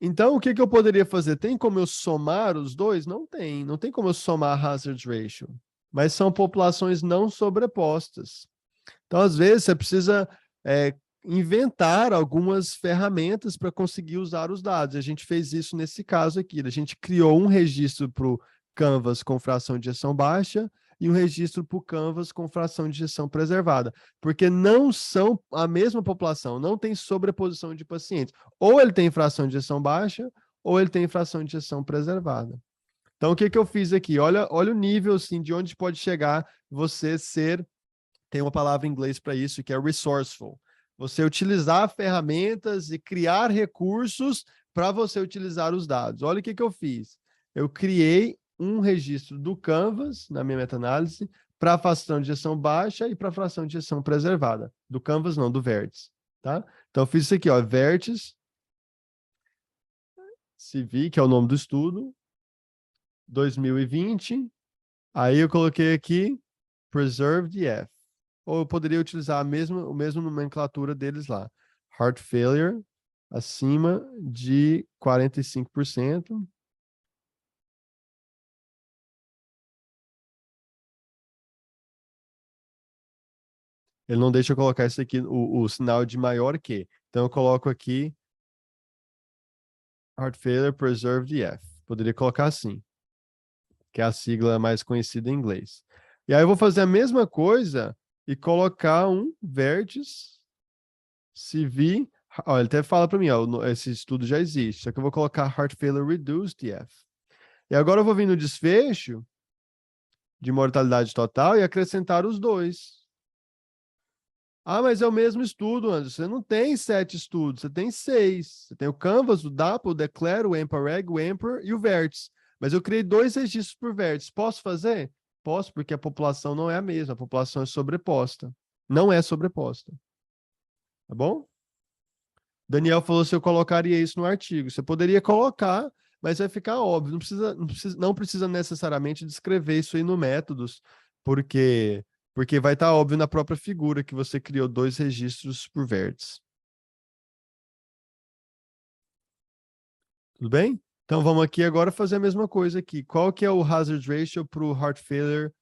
Então, o que eu poderia fazer? Tem como eu somar os dois? Não tem. Não tem como eu somar hazard ratio. Mas são populações não sobrepostas. Então, às vezes, você precisa inventar algumas ferramentas para conseguir usar os dados. A gente fez isso nesse caso aqui. A gente criou um registro para o Canvas com fração de ejeção baixa e um registro para o Canvas com fração de ejeção preservada, porque não são a mesma população, não tem sobreposição de pacientes. Ou ele tem fração de ejeção baixa, ou ele tem fração de ejeção preservada. Então, o que eu fiz aqui? Olha o nível assim, de onde pode chegar você ser. Tem uma palavra em inglês para isso, que é resourceful. Você utilizar ferramentas e criar recursos para você utilizar os dados. Olha o que eu fiz. Eu criei um registro do Canvas, na minha meta-análise, para a fração de injeção baixa e para a fração de injeção preservada. Do Canvas, não, do vértice. Tá? Então, eu fiz isso aqui, ó, vértice, CV, que é o nome do estudo, 2020. Aí eu coloquei aqui Preserved F. Ou eu poderia utilizar a mesma nomenclatura deles lá. Heart failure acima de 45%. Ele não deixa eu colocar isso aqui, o sinal de maior que. Então eu coloco aqui Heart failure preserved F. Poderia colocar assim, que é a sigla mais conhecida em inglês. E aí eu vou fazer a mesma coisa e colocar um vértice CV. Ó, ele até fala para mim, ó, esse estudo já existe, só que eu vou colocar Heart failure reduced F. E agora eu vou vir no desfecho de mortalidade total e acrescentar os dois. Ah, mas é o mesmo estudo, Anderson. Você não tem 7 estudos, você tem 6. Você tem o Canvas, o DAPA, o Declare, o EMPA-REG, o EMPER e o Vértice. Mas eu criei 2 registros por vértice. Posso fazer? Posso, porque a população não é a mesma. A população é sobreposta. Não é sobreposta. Tá bom? Daniel falou se eu colocaria isso no artigo. Você poderia colocar, mas vai ficar óbvio. Não precisa necessariamente descrever isso aí no métodos, porque vai estar óbvio na própria figura que você criou 2 registros por vértice. Tudo bem? Então vamos aqui agora fazer a mesma coisa aqui. Qual que é o hazard ratio para o heart failure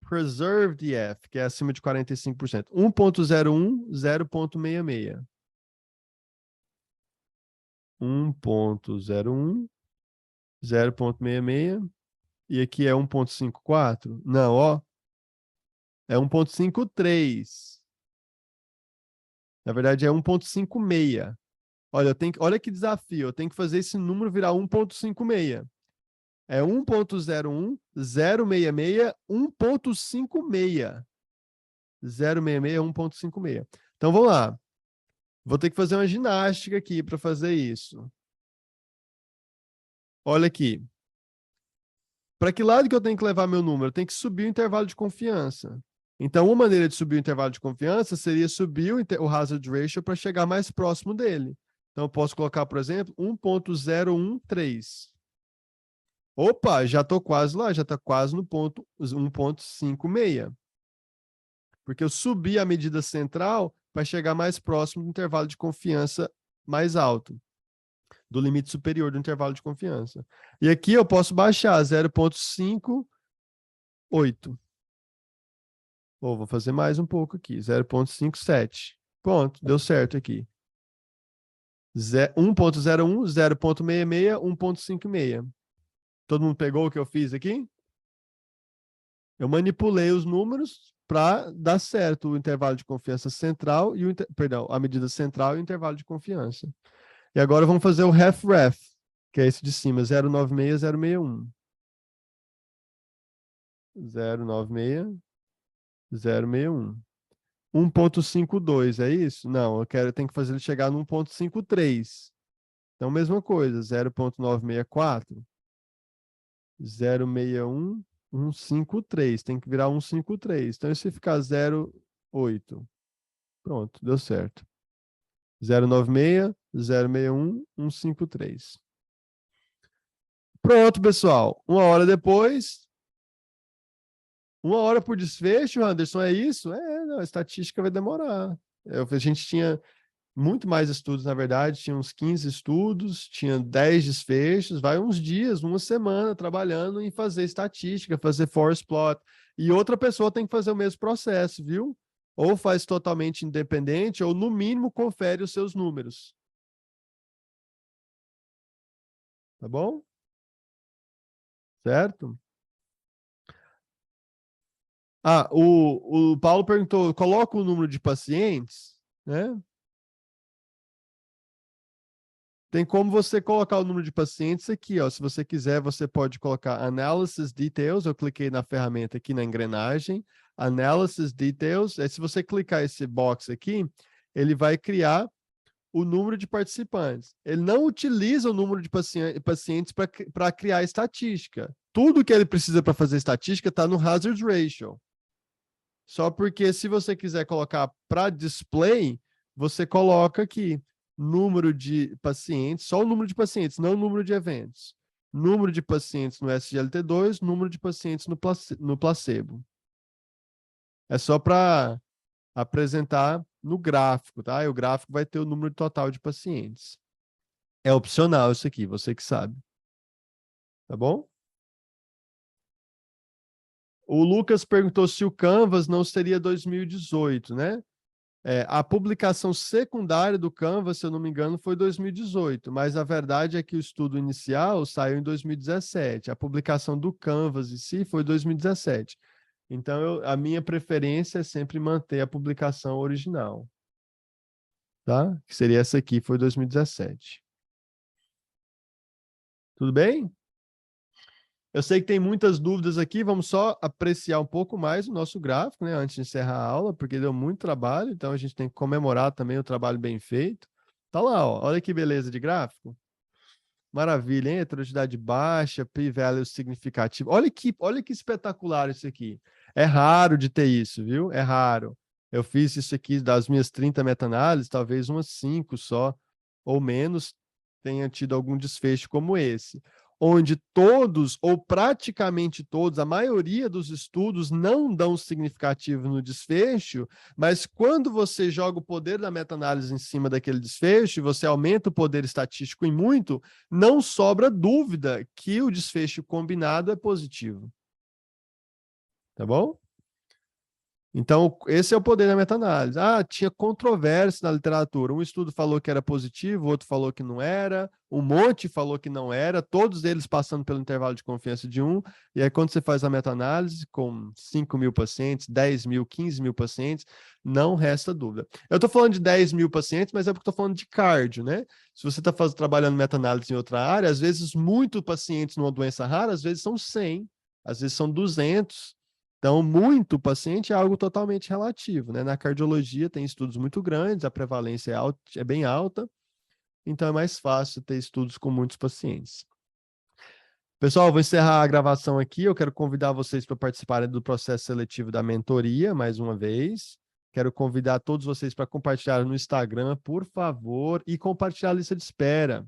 preserved EF, que é acima de 45%? 1.01, 0.66. 1.01, 0.66. E aqui é 1.54? Não, ó. É 1.53. Na verdade, é 1.56. Olha que desafio. Eu tenho que fazer esse número virar 1.56. É 1.01, 066, 1.56. 066, 1.56. Então vamos lá. Vou ter que fazer uma ginástica aqui para fazer isso. Olha aqui. Para que lado que eu tenho que levar meu número? Eu tenho que subir o intervalo de confiança. Então, uma maneira de subir o intervalo de confiança seria subir o hazard ratio para chegar mais próximo dele. Então, eu posso colocar, por exemplo, 1.013. Opa, já estou quase lá, já está quase no ponto 1.56. Porque eu subi a medida central para chegar mais próximo do intervalo de confiança mais alto, do limite superior do intervalo de confiança. E aqui eu posso baixar 0.58. Ou vou fazer mais um pouco aqui, 0.57. Pronto, deu certo aqui. 1.01, 0.66, 1.56. Todo mundo pegou o que eu fiz aqui? Eu manipulei os números para dar certo o intervalo de confiança central e perdão, a medida central e o intervalo de confiança. E agora vamos fazer o half-ref, que é esse de cima, 0.96, 0.61. 0.96, 0.61. 1.52, é isso? Não, eu tenho que fazer ele chegar no 1.53. Então, mesma coisa, 0.964, 0.61, 153. Tem que virar 153. Então, e se ficar 0.8? Pronto, deu certo. 0.96, 0.61, 153. Pronto, pessoal. 1 hora depois. 1 hora por desfecho, Anderson, é isso? Não, a estatística vai demorar. A gente tinha muito mais estudos, na verdade, tinha uns 15 estudos, tinha 10 desfechos, vai uns dias, uma semana trabalhando em fazer estatística, fazer forest plot, e outra pessoa tem que fazer o mesmo processo, viu? Ou faz totalmente independente, ou no mínimo confere os seus números. Tá bom? Certo? Ah, o Paulo perguntou, coloca o número de pacientes, né? Tem como você colocar o número de pacientes aqui, ó. Se você quiser, você pode colocar Analysis Details. Eu cliquei na ferramenta aqui na engrenagem. Analysis Details. Aí, se você clicar esse box aqui, ele vai criar o número de participantes. Ele não utiliza o número de pacientes para criar estatística. Tudo que ele precisa para fazer estatística está no hazard ratio. Só porque se você quiser colocar para display, você coloca aqui número de pacientes, só o número de pacientes, não o número de eventos. Número de pacientes no SGLT2, número de pacientes no placebo. É só para apresentar no gráfico, tá? E o gráfico vai ter o número total de pacientes. É opcional isso aqui, você que sabe. Tá bom? O Lucas perguntou se o Canvas não seria 2018, né? A publicação secundária do Canvas, se eu não me engano, foi 2018, mas a verdade é que o estudo inicial saiu em 2017. A publicação do Canvas em si foi 2017. Então, a minha preferência é sempre manter a publicação original. Tá? Que seria essa aqui, foi 2017. Tudo bem? Eu sei que tem muitas dúvidas aqui, vamos só apreciar um pouco mais o nosso gráfico, né, antes de encerrar a aula, porque deu muito trabalho, então a gente tem que comemorar também o trabalho bem feito. Tá lá, ó, olha que beleza de gráfico. Maravilha, hein? Heterogeneidade baixa, p-value significativo. Olha que espetacular isso aqui. É raro de ter isso, viu? É raro. Eu fiz isso aqui das minhas 30 meta-análises, talvez umas 5 só, ou menos, tenha tido algum desfecho como esse, onde todos, ou praticamente todos, a maioria dos estudos não dão significativo no desfecho, mas quando você joga o poder da meta-análise em cima daquele desfecho, e você aumenta o poder estatístico em muito, não sobra dúvida que o desfecho combinado é positivo. Tá bom? Então, esse é o poder da meta-análise. Ah, tinha controvérsia na literatura. Um estudo falou que era positivo, outro falou que não era, um monte falou que não era, todos eles passando pelo intervalo de confiança de 1. E aí, quando você faz a meta-análise com 5.000 pacientes, 10.000, 15.000 pacientes, não resta dúvida. Eu estou falando de 10.000 pacientes, mas é porque estou falando de cardio, né? Se você está trabalhando meta-análise em outra área, às vezes, muitos pacientes numa doença rara, às vezes são 100, às vezes são 200. Então, muito paciente é algo totalmente relativo, né? Na cardiologia tem estudos muito grandes, a prevalência é bem alta, então é mais fácil ter estudos com muitos pacientes. Pessoal, vou encerrar a gravação aqui. Eu quero convidar vocês para participarem do processo seletivo da mentoria, mais uma vez. Quero convidar todos vocês para compartilhar no Instagram, por favor, e compartilhar a lista de espera.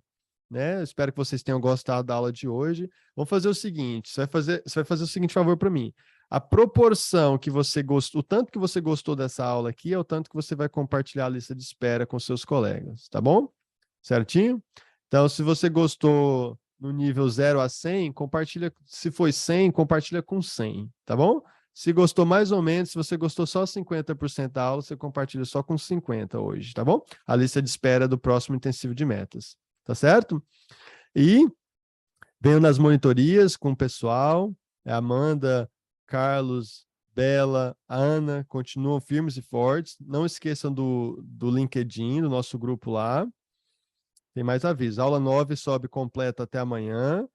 Né? Eu espero que vocês tenham gostado da aula de hoje. Vamos fazer o seguinte: você vai fazer o seguinte favor para mim. A proporção que você gostou, o tanto que você gostou dessa aula aqui é o tanto que você vai compartilhar a lista de espera com seus colegas, tá bom? Certinho? Então, se você gostou no nível 0 a 100, compartilha, se foi 100, compartilha com 100, tá bom? Se gostou mais ou menos, se você gostou só 50% da aula, você compartilha só com 50 hoje, tá bom? A lista de espera do próximo intensivo de metas, tá certo? E venho nas monitorias com o pessoal, Amanda, Carlos, Bela, Ana, continuam firmes e fortes. Não esqueçam do LinkedIn, do nosso grupo lá. Tem mais avisos. Aula 9 sobe completa até amanhã.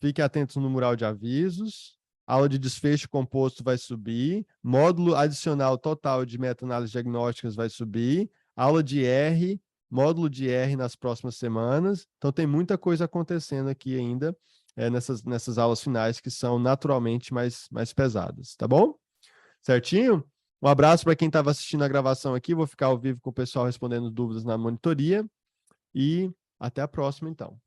Fiquem atentos no mural de avisos. Aula de desfecho composto vai subir. Módulo adicional total de meta-análises diagnósticas vai subir. Aula de R, módulo de R nas próximas semanas. Então, tem muita coisa acontecendo aqui ainda nessas aulas finais que são naturalmente mais pesadas, tá bom? Certinho? Um abraço para quem estava assistindo a gravação aqui. Vou ficar ao vivo com o pessoal respondendo dúvidas na monitoria. E até a próxima, então.